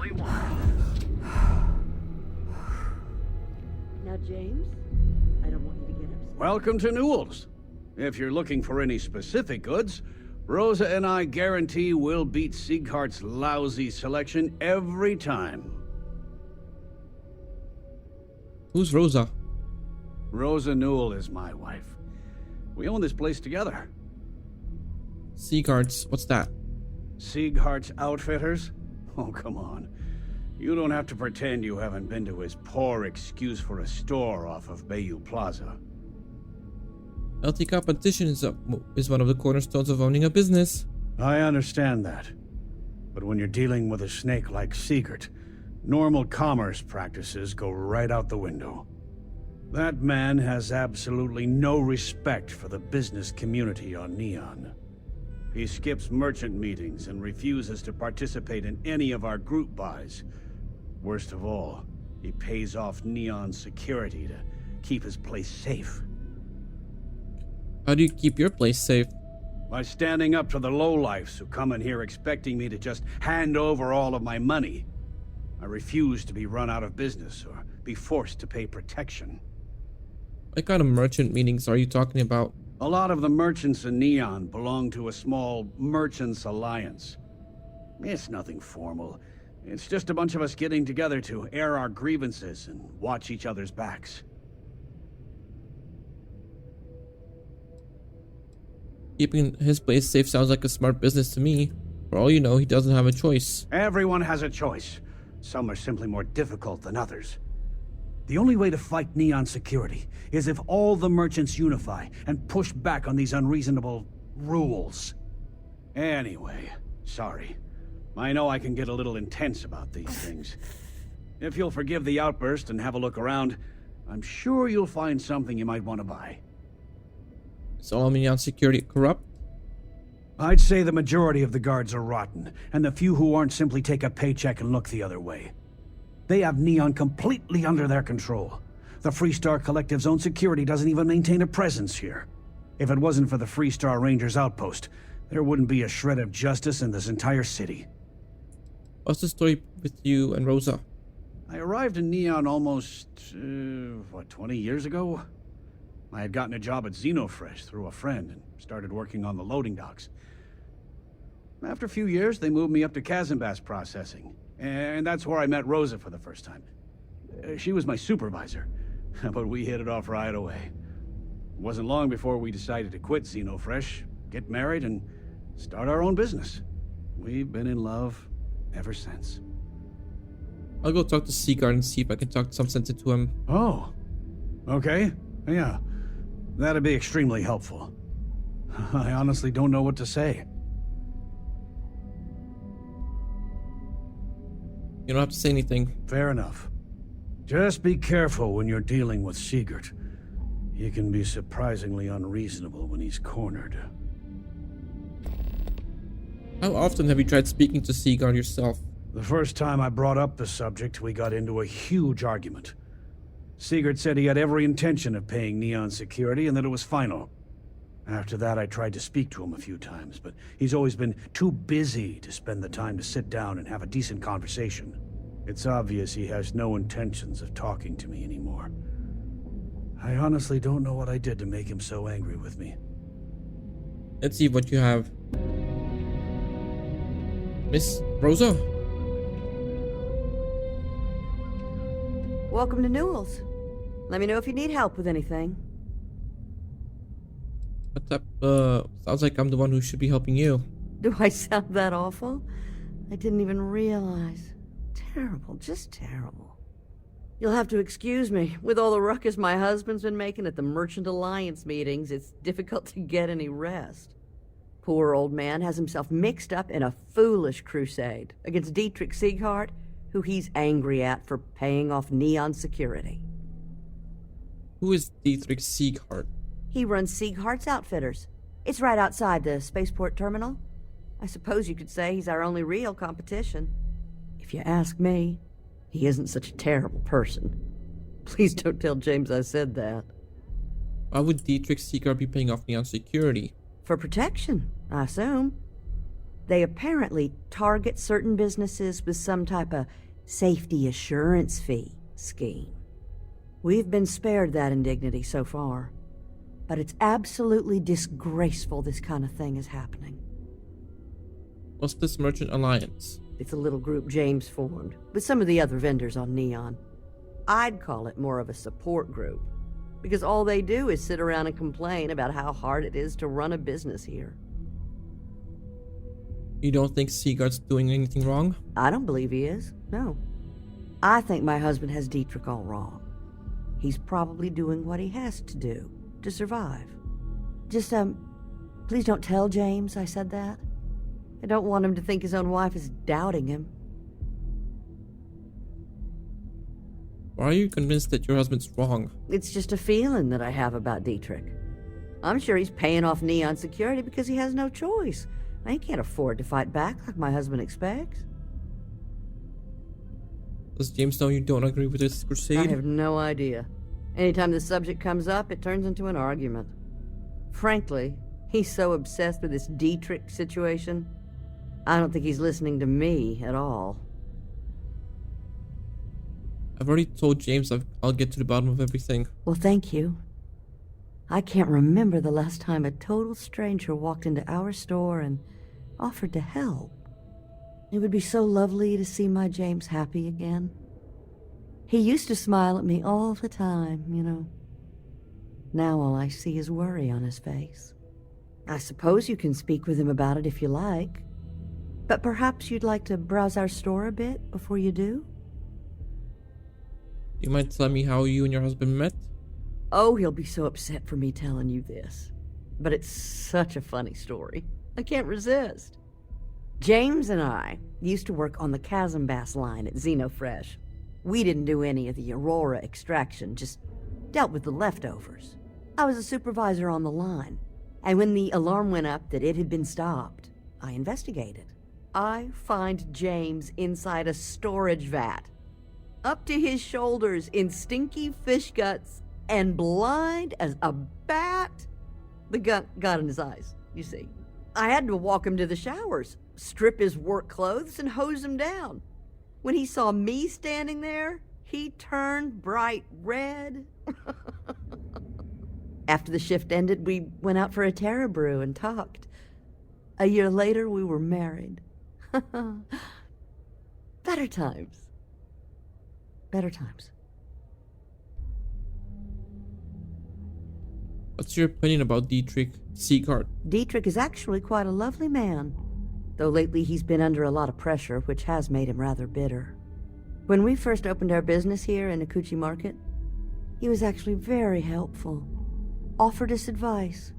only one. Now, James, I don't want you to get upset. Welcome to Newell's. If you're looking for any specific goods, Rosa and I guarantee we'll beat Sieghart's lousy selection every time. Who's Rosa? Rosa Newell is my wife. We own this place together. Seaguards, what's that? Sieghart's Outfitters? Oh, come on. You don't have to pretend you haven't been to his poor excuse for a store off of Bayou Plaza. Healthy competition is one of the cornerstones of owning a business. I understand that. But when you're dealing with a snake like Siegert, normal commerce practices go right out the window. That man has absolutely no respect for the business community on Neon. He skips merchant meetings and refuses to participate in any of our group buys. Worst of all, he pays off Neon security to keep his place safe. How do you keep your place safe? By standing up to the lowlifes who come in here expecting me to just hand over all of my money. I refuse to be run out of business or be forced to pay protection. What kind of merchant meetings are you talking about? A lot of the merchants in Neon belong to a small merchants alliance. It's nothing formal. It's just a bunch of us getting together to air our grievances and watch each other's backs. Keeping his place safe sounds like a smart business to me. For all you know, he doesn't have a choice. Everyone has a choice. Some are simply more difficult than others. The only way to fight Neon security is if all the merchants unify and push back on these unreasonable rules. Anyway, sorry. I know I can get a little intense about these things. If you'll forgive the outburst and have a look around, I'm sure you'll find something you might want to buy. Is all Neon security corrupt? I'd say the majority of the guards are rotten, and the few who aren't simply take a paycheck and look the other way. They have Neon completely under their control. The Freestar Collective's own security doesn't even maintain a presence here. If it wasn't for the Freestar Rangers outpost, there wouldn't be a shred of justice in this entire city. What's the story with you and Rosa? I arrived in Neon almost, 20 years ago? I had gotten a job at Xenofresh through a friend and started working on the loading docks. After a few years, they moved me up to Kazanbass processing, and that's where I met Rosa for the first time. She was my supervisor, but we hit it off right away. It wasn't long before we decided to quit Xenofresh, get married, and start our own business. We've been in love ever since. I'll go talk to Seaguard and see if I can talk some sense into him. Oh, okay. Yeah, that'd be extremely helpful. I honestly don't know what to say. You don't have to say anything. Fair enough. Just be careful when you're dealing with Siegert. He can be surprisingly unreasonable when he's cornered. How often have you tried speaking to Seaguard yourself? The first time I brought up the subject, we got into a huge argument. Siegert said he had every intention of paying Neon security and that it was final. After that, I tried to speak to him a few times, but he's always been too busy to spend the time to sit down and have a decent conversation. It's obvious he has no intentions of talking to me anymore. I honestly don't know what I did to make him so angry with me. Let's see what you have. Miss Rosa? Welcome to Newell's. Let me know if you need help with anything. What's up? Sounds like I'm the one who should be helping you. Do I sound that awful? I didn't even realize. Terrible, just terrible. You'll have to excuse me. With all the ruckus my husband's been making at the Merchant Alliance meetings, it's difficult to get any rest. Poor old man has himself mixed up in a foolish crusade against Dietrich Sieghart, who he's angry at for paying off Neon security. Who is Dietrich Sieghart? He runs Sieghart's Outfitters. It's right outside the spaceport terminal. I suppose you could say he's our only real competition. If you ask me, he isn't such a terrible person. Please don't tell James I said that. Why would Dietrich Sieghart be paying off Neon security? For protection, I assume. They apparently target certain businesses with some type of safety assurance fee scheme. We've been spared that indignity so far, but it's absolutely disgraceful this kind of thing is happening. What's this merchant alliance? It's a little group James formed with some of the other vendors on Neon. I'd call it more of a support group, because all they do is sit around and complain about how hard it is to run a business here. You don't think Seagard's doing anything wrong? I don't believe he is, no. I think my husband has Dietrich all wrong. He's probably doing what he has to do to survive. Just, please don't tell James I said that. I don't want him to think his own wife is doubting him. Why are you convinced that your husband's wrong? It's just a feeling that I have about Dietrich. I'm sure he's paying off Neon security because he has no choice. He can't afford to fight back like my husband expects. Does James know you don't agree with this crusade? I have no idea. Anytime the subject comes up, it turns into an argument. Frankly, he's so obsessed with this Dietrich situation, I don't think he's listening to me at all. I've already told James I'll get to the bottom of everything. Well, thank you. I can't remember the last time a total stranger walked into our store and offered to help. It would be so lovely to see my James happy again. He used to smile at me all the time, you know. Now all I see is worry on his face. I suppose you can speak with him about it if you like. But perhaps you'd like to browse our store a bit before you do? You might tell me how you and your husband met? Oh, he'll be so upset for me telling you this. But it's such a funny story. I can't resist. James and I used to work on the Chasm Bass line at Xenofresh. We didn't do any of the Aurora extraction, just dealt with the leftovers. I was a supervisor on the line, and when the alarm went up that it had been stopped, I investigated. I find James inside a storage vat, up to his shoulders in stinky fish guts and blind as a bat. The gut got in his eyes, you see. I had to walk him to the showers, strip his work clothes, and hose him down. When he saw me standing there, he turned bright red. After the shift ended, we went out for a Terra brew and talked. A year later, we were married. Better times. Better times. What's your opinion about Dietrich Seagard? Dietrich is actually quite a lovely man, though lately he's been under a lot of pressure, which has made him rather bitter. When we first opened our business here in Akuchi Market, he was actually very helpful. Offered us advice.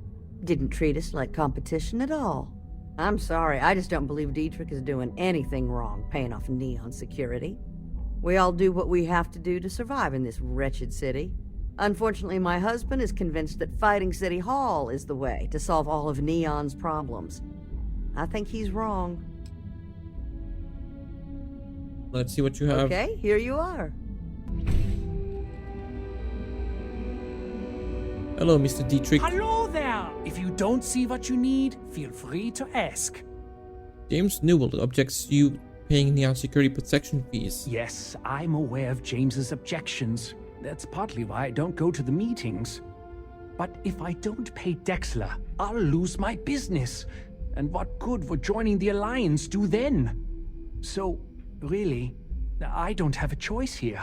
Didn't treat us like competition at all. I'm sorry, I just don't believe Dietrich is doing anything wrong paying off Neon security. We all do what we have to do to survive in this wretched city. Unfortunately, my husband is convinced that fighting City Hall is the way to solve all of Neon's problems. I think he's wrong. Let's see what you have. Okay, here you are. Hello, Mr. Dietrich. Hello there! If you don't see what you need, feel free to ask. James Newell objects to you paying Neon security protection fees. Yes, I'm aware of James's objections. That's partly why I don't go to the meetings. But if I don't pay Dexler, I'll lose my business. And what good would joining the Alliance do then? So, really, I don't have a choice here.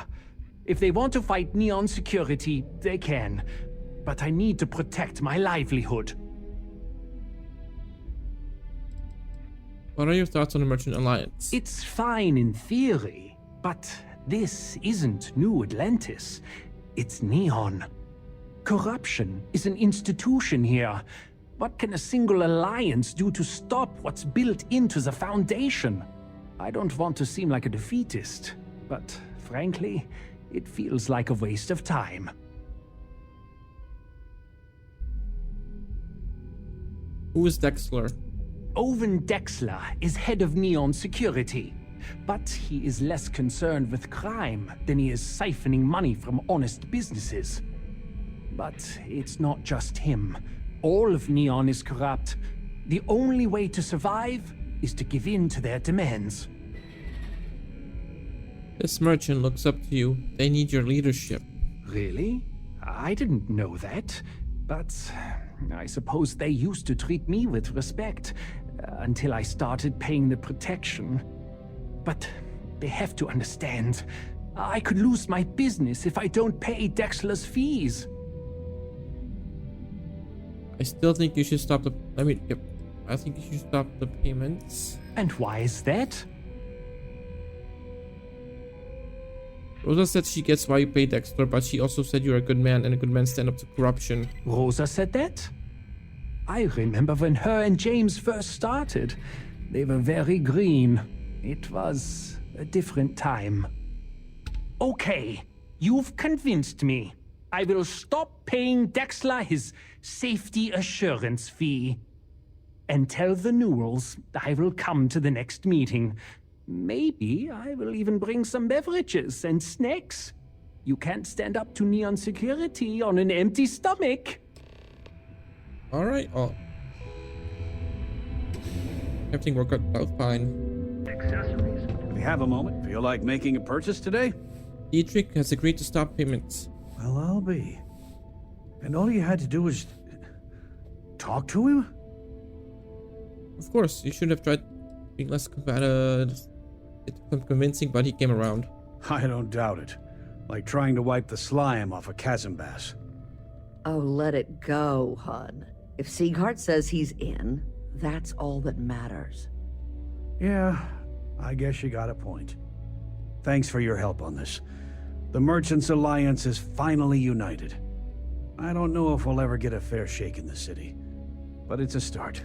If they want to fight Neon security, they can. But I need to protect my livelihood. What are your thoughts on the Merchant Alliance? It's fine in theory, but this isn't New Atlantis. It's Neon. Corruption is an institution here. What can a single alliance do to stop what's built into the foundation? I don't want to seem like a defeatist, but frankly, it feels like a waste of time. Who is Dexler? Owen Dexler is head of Neon Security, but he is less concerned with crime than he is siphoning money from honest businesses. But it's not just him. All of Neon is corrupt. The only way to survive is to give in to their demands. This merchant looks up to you. They need your leadership. Really? I didn't know that. But I suppose they used to treat me with respect until I started paying the protection. But they have to understand. I could lose my business if I don't pay Dexler's fees. I still think you should stop the... I think you should stop the payments. And why is that? Rosa said she gets why you pay Dexter, but she also said you're a good man and a good man stand up to corruption. Rosa said that? I remember when her and James first started. They were very green. It was a different time. Okay, you've convinced me. I will stop paying Dexler his safety assurance fee. And tell the Newells I will come to the next meeting. Maybe I will even bring some beverages and snacks. You can't stand up to Neon security on an empty stomach. Alright, everything worked out fine. If you have a moment, feel like making a purchase today? Dietrich has agreed to stop payments. Well, I'll be. And all you had to do was talk to him? Of course, you should have tried being less convincing, but he came around. I don't doubt it. Like trying to wipe the slime off a chasm bass. Oh, let it go, hon. If Sieghart says he's in, that's all that matters. Yeah, I guess you got a point. Thanks for your help on this. The Merchants Alliance is finally united. I don't know if we'll ever get a fair shake in the city, but it's a start.